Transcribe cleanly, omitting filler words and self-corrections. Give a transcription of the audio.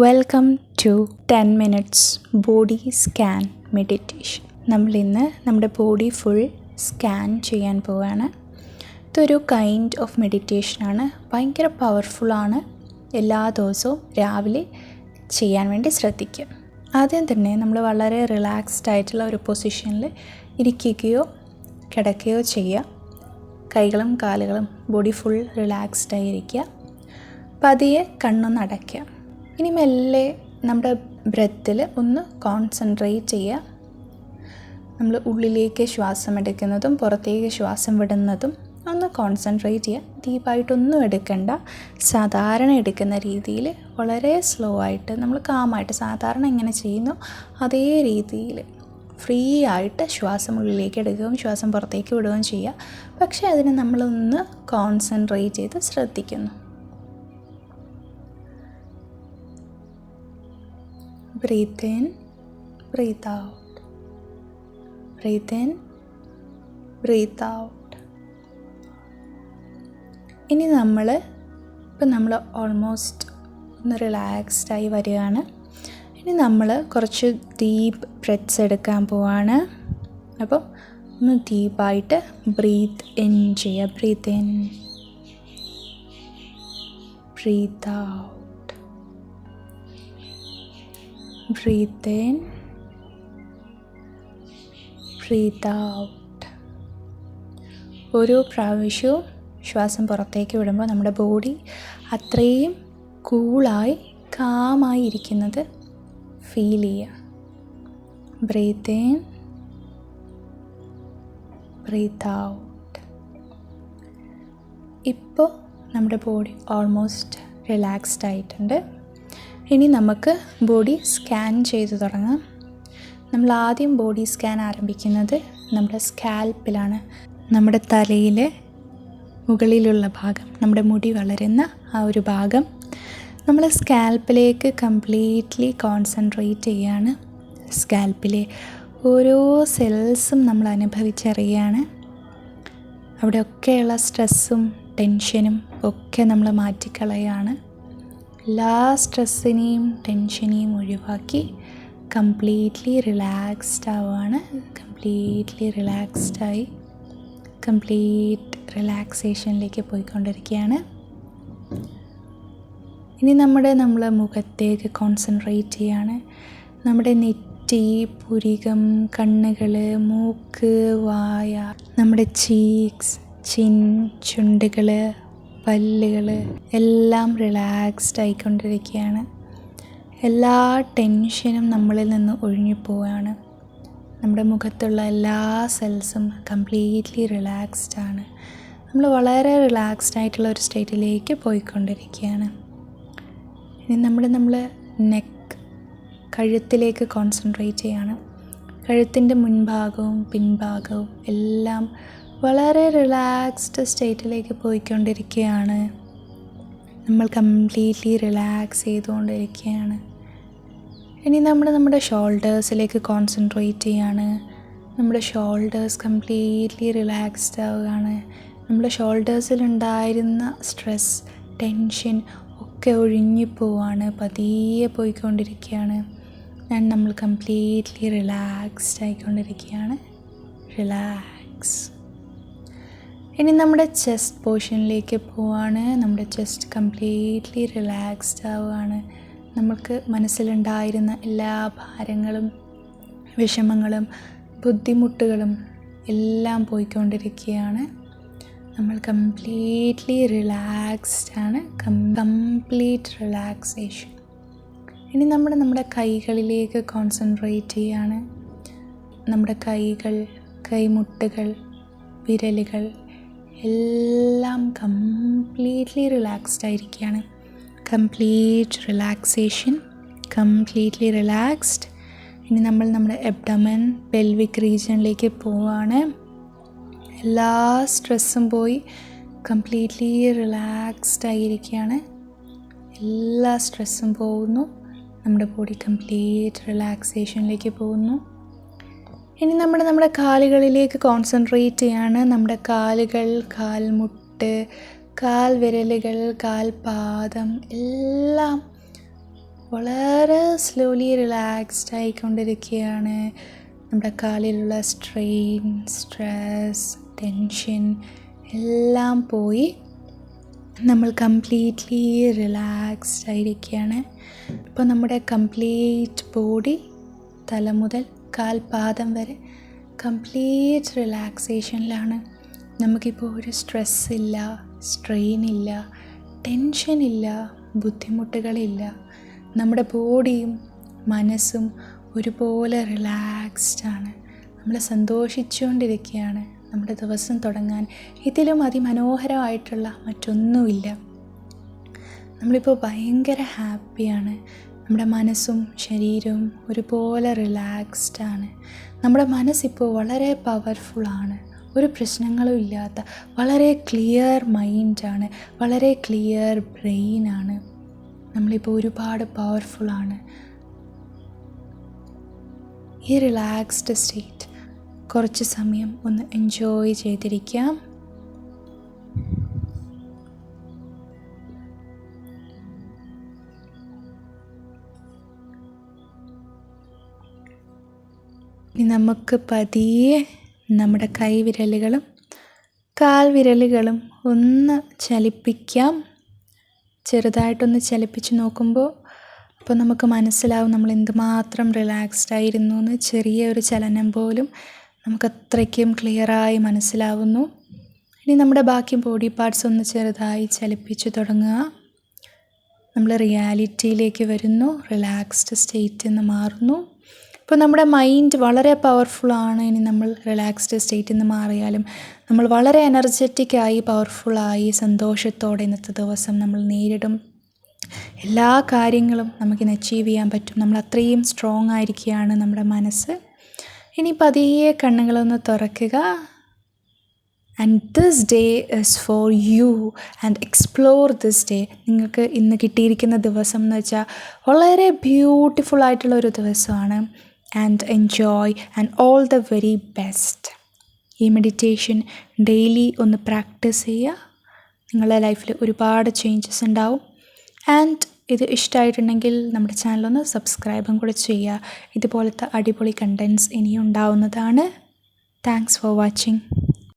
Welcome to 10 minutes body scan meditation. നമ്മളിന്ന് നമ്മുടെ body full scan ചെയ്യാൻ പോവുകയാണ്. ഇതൊരു കൈൻഡ് ഓഫ് മെഡിറ്റേഷനാണ്. ഭയങ്കര പവർഫുള്ളാണ്. എല്ലാ ദിവസവും രാവിലെ ചെയ്യാൻ വേണ്ടി ശ്രദ്ധിക്കുക. ആദ്യം തന്നെ നമ്മൾ വളരെ റിലാക്സ്ഡ് ആയിട്ടുള്ള ഒരു പൊസിഷനിൽ ഇരിക്കുകയോ കിടക്കുകയോ ചെയ്യുക. കൈകളും കാലുകളും ബോഡി ഫുൾ റിലാക്സ്ഡ് ആയിരിക്കുക. പതിയെ കണ്ണൊന്ന് അടയ്ക്കുക. ഇനി മെല്ലെ നമ്മുടെ ബ്രെത്തിൽ ഒന്ന് കോൺസെൻട്രേറ്റ് ചെയ്യുക. നമ്മൾ ഉള്ളിലേക്ക് ശ്വാസം എടുക്കുന്നതും പുറത്തേക്ക് ശ്വാസം വിടുന്നതും ഒന്ന് കോൺസെൻട്രേറ്റ് ചെയ്യുക. ഡീപ്പായിട്ടൊന്നും എടുക്കണ്ട. സാധാരണ എടുക്കുന്ന രീതിയിൽ വളരെ സ്ലോ ആയിട്ട് നമ്മൾ കാമായിട്ട് സാധാരണ എങ്ങനെ ചെയ്യുന്നു അതേ രീതിയിൽ ഫ്രീ ആയിട്ട് ശ്വാസം ഉള്ളിലേക്ക് എടുക്കുകയും ശ്വാസം പുറത്തേക്ക് വിടുകയും ചെയ്യുക. പക്ഷേ അതിന് നമ്മളൊന്ന് കോൺസെൻട്രേറ്റ് ചെയ്ത് ശ്രദ്ധിക്കുന്നു. Breathe in, breathe out. Breathe in, breathe out. ഇനി നമ്മൾ ഓൾമോസ്റ്റ് ഒന്ന് റിലാക്സ്ഡ് ആയി വരികയാണ്. ഇനി നമ്മൾ കുറച്ച് ഡീപ്പ് ബ്രെത്ത്സ് എടുക്കാൻ പോവാണ്. അപ്പം ഒന്ന് ഡീപ്പായിട്ട് ബ്രീത്ത് ഇൻ ചെയ്യുക. Breathe in, breathe out. Breathe in, breathe out. ഓരോ പ്രാവശ്യവും ശ്വാസം പുറത്തേക്ക് വിടുമ്പോൾ നമ്മുടെ ബോഡി അത്രയും കൂളായി കാമായി ഇരിക്കുന്നത് ഫീൽ ചെയ്യുക. Breathe in, breathe out. ഇപ്പോൾ നമ്മുടെ ബോഡി ഓൾമോസ്റ്റ് റിലാക്സ്ഡ് ആയിട്ടുണ്ട്. ഇനി നമുക്ക് ബോഡി സ്കാൻ ചെയ്തു തുടങ്ങാം. നമ്മൾ ആദ്യം ബോഡി സ്കാൻ ആരംഭിക്കുന്നത് നമ്മുടെ സ്കാൽപ്പിലാണ്. നമ്മുടെ തലയിലെ മുകളിലുള്ള ഭാഗം, നമ്മുടെ മുടി വളരുന്ന ആ ഒരു ഭാഗം നമ്മൾ സ്കാൽപ്പിലേക്ക് കംപ്ലീറ്റ്ലി കോൺസെൻട്രേറ്റ് ചെയ്യുകയാണ്. സ്കാൽപ്പിലെ ഓരോ സെൽസും നമ്മൾ അനുഭവിച്ചറിയുകയാണ്. അവിടെയൊക്കെയുള്ള സ്ട്രെസ്സും ടെൻഷനും ഒക്കെ നമ്മൾ മാറ്റിക്കളയുകയാണ്. എല്ലാ സ്ട്രെസ്സിനെയും ടെൻഷനെയും ഒഴിവാക്കി കംപ്ലീറ്റ്ലി റിലാക്സ്ഡ് ആവുകയാണ്. കംപ്ലീറ്റ്ലി റിലാക്സ്ഡായി കംപ്ലീറ്റ് റിലാക്സേഷനിലേക്ക് പോയിക്കൊണ്ടിരിക്കുകയാണ്. ഇനി നമ്മൾ മുഖത്തേക്ക് കോൺസെൻട്രേറ്റ് ചെയ്യാണ്. നമ്മുടെ നെറ്റി, പുരികം, കണ്ണുകൾ, മൂക്ക്, വായ, നമ്മുടെ ചീക്സ്, ചിൻ, ചുണ്ടുകൾ, പല്ലുകൾ എല്ലാം റിലാക്സ്ഡ് ആയിക്കൊണ്ടിരിക്കുകയാണ്. എല്ലാ ടെൻഷനും നമ്മളിൽ നിന്ന് ഒഴിഞ്ഞു പോവുകയാണ്. നമ്മുടെ മുഖത്തുള്ള എല്ലാ സെൽസും കംപ്ലീറ്റ്ലി റിലാക്സ്ഡ് ആണ്. നമ്മൾ വളരെ റിലാക്സ്ഡ് ആയിട്ടുള്ള ഒരു സ്റ്റേറ്റിലേക്ക് പോയിക്കൊണ്ടിരിക്കുകയാണ്. ഇനി നമ്മൾ നെക്ക്, കഴുത്തിലേക്ക് കോൺസെൻട്രേറ്റ് ചെയ്യാണ്. കഴുത്തിൻ്റെ മുൻഭാഗവും പിൻഭാഗവും എല്ലാം വളരെ റിലാക്സ്ഡ് സ്റ്റേറ്റിലേക്ക് പോയിക്കൊണ്ടിരിക്കുകയാണ്. നമ്മൾ കംപ്ലീറ്റ്ലി റിലാക്സ് ചെയ്തുകൊണ്ടിരിക്കുകയാണ്. ഇനി നമ്മുടെ ഷോൾഡേഴ്സിലേക്ക് കോൺസെൻട്രേറ്റ് ചെയ്യാണ്. നമ്മുടെ ഷോൾഡേഴ്സ് കംപ്ലീറ്റ്ലി റിലാക്സ്ഡ് ആവുകയാണ്. നമ്മുടെ ഷോൾഡേഴ്സിലുണ്ടായിരുന്ന സ്ട്രെസ്, ടെൻഷൻ ഒക്കെ ഒഴിഞ്ഞു പോവാണ്. പതിയെ പോയിക്കൊണ്ടിരിക്കുകയാണ്. നമ്മൾ കംപ്ലീറ്റ്ലി റിലാക്സ്ഡ് ആയിക്കൊണ്ടിരിക്കുകയാണ്. റിലാക്സ്. ഇനി നമ്മുടെ ചെസ്റ്റ് പോർഷനിലേക്ക് പോവാണ്. നമ്മുടെ ചെസ്റ്റ് കംപ്ലീറ്റ്ലി റിലാക്സ്ഡ് ആവുകയാണ്. നമുക്ക് മനസ്സിലുണ്ടായിരുന്ന എല്ലാ ഭാരങ്ങളും വിഷമങ്ങളും ബുദ്ധിമുട്ടുകളും എല്ലാം പോയിക്കൊണ്ടിരിക്കുകയാണ്. നമ്മൾ കംപ്ലീറ്റ്ലി റിലാക്സ്ഡ് ആണ്. Complete relaxation. ഇനി നമ്മുടെ കൈകളിലേക്ക് കോൺസെൻട്രേറ്റ് ചെയ്യാണ്. നമ്മുടെ കൈകൾ, കൈമുട്ടുകൾ, വിരലുകൾ എല്ലാം കംപ്ലീറ്റ്ലി റിലാക്സ്ഡ് ആയിരിക്കുകയാണ്. Complete relaxation, completely relaxed. ഇനി നമ്മുടെ എബ്ഡമൻ, പെൽവിക് റീജിയനിലേക്ക് പോവാണ്. എല്ലാ സ്ട്രെസ്സും പോയി കംപ്ലീറ്റ്ലി റിലാക്സ്ഡ് ആയിരിക്കുകയാണ്. എല്ലാ സ്ട്രെസ്സും പോകുന്നു. നമ്മുടെ ബോഡി കംപ്ലീറ്റ് റിലാക്സേഷനിലേക്ക് പോകുന്നു. ഇനി നമ്മുടെ കാലുകളിലേക്ക് കോൺസെൻട്രേറ്റ് ചെയ്യാണ്. നമ്മുടെ കാലുകൾ, കാൽമുട്ട്, കാൽ വിരലുകൾ, കാൽപാദം എല്ലാം വളരെ സ്ലോലി റിലാക്സ്ഡ് ആയിക്കൊണ്ടിരിക്കുകയാണ്. നമ്മുടെ കാലിലുള്ള സ്ട്രെയിൻ, സ്ട്രെസ്, ടെൻഷൻ എല്ലാം പോയി നമ്മൾ കംപ്ലീറ്റ്ലി റിലാക്സ്ഡ് ആയിരിക്കുകയാണ്. ഇപ്പോൾ നമ്മുടെ കംപ്ലീറ്റ് ബോഡി തല മുതൽ കാൽപാദം വരെ കംപ്ലീറ്റ് റിലാക്സേഷനിലാണ്. നമുക്കിപ്പോൾ ഒരു സ്ട്രെസ്സില്ല, സ്ട്രെയിനില്ല, ടെൻഷനില്ല, ബുദ്ധിമുട്ടുകളില്ല. നമ്മുടെ ബോഡിയും മനസ്സും ഒരുപോലെ റിലാക്സ്ഡാണ്. നമ്മൾ സന്തോഷിച്ചുകൊണ്ടിരിക്കുകയാണ്. നമ്മുടെ ദിവസം തുടങ്ങാൻ ഇതിലും അതിമനോഹരമായിട്ടുള്ള മറ്റൊന്നുമില്ല. നമ്മളിപ്പോൾ ഭയങ്കര ഹാപ്പിയാണ്. നമ്മുടെ മനസ്സും ശരീരവും ഒരുപോലെ റിലാക്സ്ഡാണ്. നമ്മുടെ മനസ്സിപ്പോൾ വളരെ പവർഫുള്ളാണ്. ഒരു പ്രശ്നങ്ങളും ഇല്ലാത്ത വളരെ ക്ലിയർ മൈൻഡാണ്, വളരെ ക്ലിയർ ബ്രെയിനാണ്. നമ്മളിപ്പോൾ ഒരുപാട് പവർഫുള്ളാണ്. ഈ റിലാക്സ്ഡ് സ്റ്റേറ്റ് കുറച്ച് സമയം ഒന്ന് എൻജോയ് ചെയ്തിരിക്കാം. ഇനി നമുക്ക് പതിയെ നമ്മുടെ കൈവിരലുകളും കാൽവിരലുകളും ഒന്ന് ചലിപ്പിക്കാം. ചെറുതായിട്ടൊന്ന് ചലിപ്പിച്ച് നോക്കുമ്പോൾ അപ്പോൾ നമുക്ക് മനസ്സിലാവും നമ്മൾ എന്തുമാത്രം റിലാക്സ്ഡ് ആയിരുന്നു എന്ന്. ചെറിയൊരു ചലനം പോലും നമുക്ക് അത്രയ്ക്കും ക്ലിയറായി മനസ്സിലാവുന്നു. ഇനി നമ്മുടെ ബാക്കി ബോഡി പാർട്സ് ഒന്ന് ചെറുതായി ചലിപ്പിച്ച് തുടങ്ങുക. നമ്മൾ റിയാലിറ്റിയിലേക്ക് വരുന്നു, റിലാക്സ്ഡ് സ്റ്റേറ്റിൽ നിന്ന് മാറുന്നു. ഇപ്പോൾ നമ്മുടെ മൈൻഡ് വളരെ പവർഫുള്ളാണ്. ഇനി നമ്മൾ റിലാക്സ്ഡ് സ്റ്റേറ്റിൽ നിന്ന് മാറിയാലും നമ്മൾ വളരെ എനർജറ്റിക്കായി, പവർഫുള്ളായി, സന്തോഷത്തോടെ ഇന്നത്തെ ദിവസം നമ്മൾ നേരിടും. എല്ലാ കാര്യങ്ങളും നമുക്കിന്ന് അച്ചീവ് ചെയ്യാൻ പറ്റും. നമ്മൾ അത്രയും സ്ട്രോങ് ആയിരിക്കുകയാണ് നമ്മുടെ മനസ്സ്. ഇനി പതിയെ കണ്ണുകളൊന്ന് തുറക്കുക. And this day is for you and explore this day. നിങ്ങൾക്ക് ഇന്ന് കിട്ടിയിരിക്കുന്ന ദിവസം എന്ന് വെച്ചാൽ വളരെ ബ്യൂട്ടിഫുൾ ആയിട്ടുള്ള ഒരു ദിവസമാണ്. And enjoy and all the very best. ഈ മെഡിറ്റേഷൻ ഡെയിലി ഒന്ന് പ്രാക്ടീസ് ചെയ്യുക. നിങ്ങളുടെ ലൈഫിൽ ഒരുപാട് ചേഞ്ചസ് ഉണ്ടാവും. ആൻഡ് ഇത് ഇഷ്ടമായിട്ടുണ്ടെങ്കിൽ നമ്മുടെ ചാനലൊന്ന് സബ്സ്ക്രൈബും കൂടെ ചെയ്യുക. ഇതുപോലത്തെ അടിപൊളി കണ്ടൻറ്റ്സ് ഇനിയും ഉണ്ടാവുന്നതാണ്. Thanks for watching.